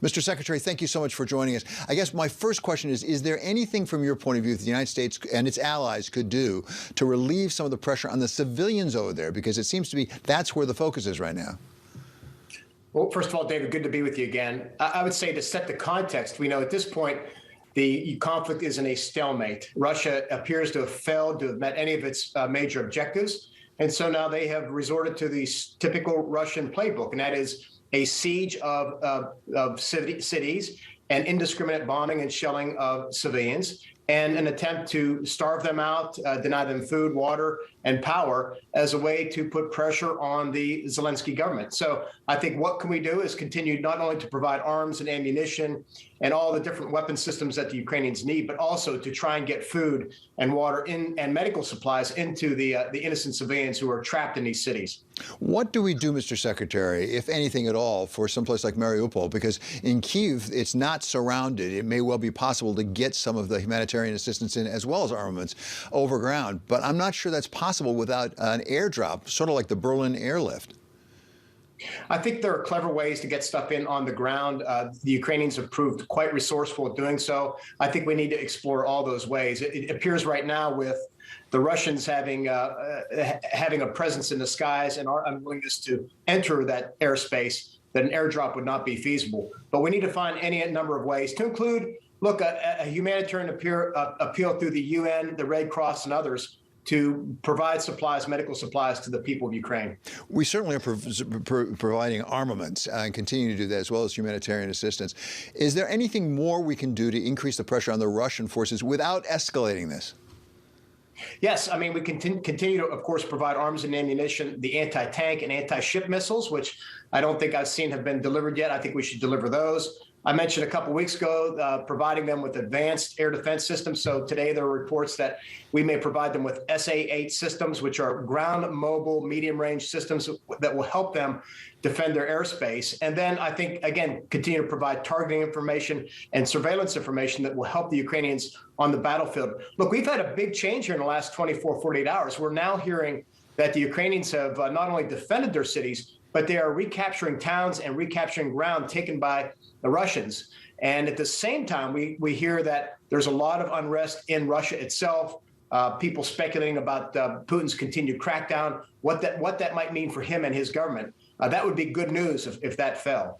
Mr. Secretary, thank you so much for joining us. I guess my first question is there anything from your point of view that the United States and its allies could do to relieve some of the pressure on the civilians over there? Because it seems to be that's where the focus is right now. Well, first of all, David, good to be with you again. I would say to set the context, we know at this point the conflict is in a stalemate. Russia appears to have failed to have met any of its major objectives. And so now they have resorted to the typical Russian playbook, and that is a siege of cities and indiscriminate bombing and shelling of civilians, and an attempt to starve them out, deny them food, water, and power as a way to put pressure on the Zelensky government. So I think what can we do is continue not only to provide arms and ammunition and all the different weapon systems that the Ukrainians need, but also to try and get food and water and medical supplies into the innocent civilians who are trapped in these cities. What do we do, Mr. Secretary, if anything at all, for someplace like Mariupol? Because in Kyiv, it's not surrounded. It may well be possible to get some of the humanitarian assistance in as well as armaments over ground. But I'm not sure that's possible without an airdrop, sort of like the Berlin airlift. I think there are clever ways to get stuff in on the ground. The Ukrainians have proved quite resourceful at doing so. I think we need to explore all those ways. It appears right now with the Russians having a presence in the skies and our unwillingness to enter that airspace, that an airdrop would not be feasible. But we need to find any number of ways to include, look, a humanitarian appeal through the UN, the Red Cross, and others to provide supplies, medical supplies to the people of Ukraine. We certainly are providing armaments and continue to do that, as well as humanitarian assistance. Is there anything more we can do to increase the pressure on the Russian forces without escalating this? Yes, I mean, we continue to, of course, provide arms and ammunition, the anti-tank and anti-ship missiles, which I don't think I've seen have been delivered yet. I think we should deliver those. I mentioned a couple weeks ago providing them with advanced air defense systems. So today there are reports that we may provide them with SA-8 systems, which are ground mobile medium-range systems that will help them defend their airspace. And then I think, again, continue to provide targeting information and surveillance information that will help the Ukrainians on the battlefield. Look, we've had a big change here in the last 24, 48 hours. We're now hearing that the Ukrainians have not only defended their cities, but they are recapturing towns and recapturing ground taken by the Russians. And at the same time, we hear that there's a lot of unrest in Russia itself, people speculating about Putin's continued crackdown, what that might mean for him and his government. That would be good news if that fell.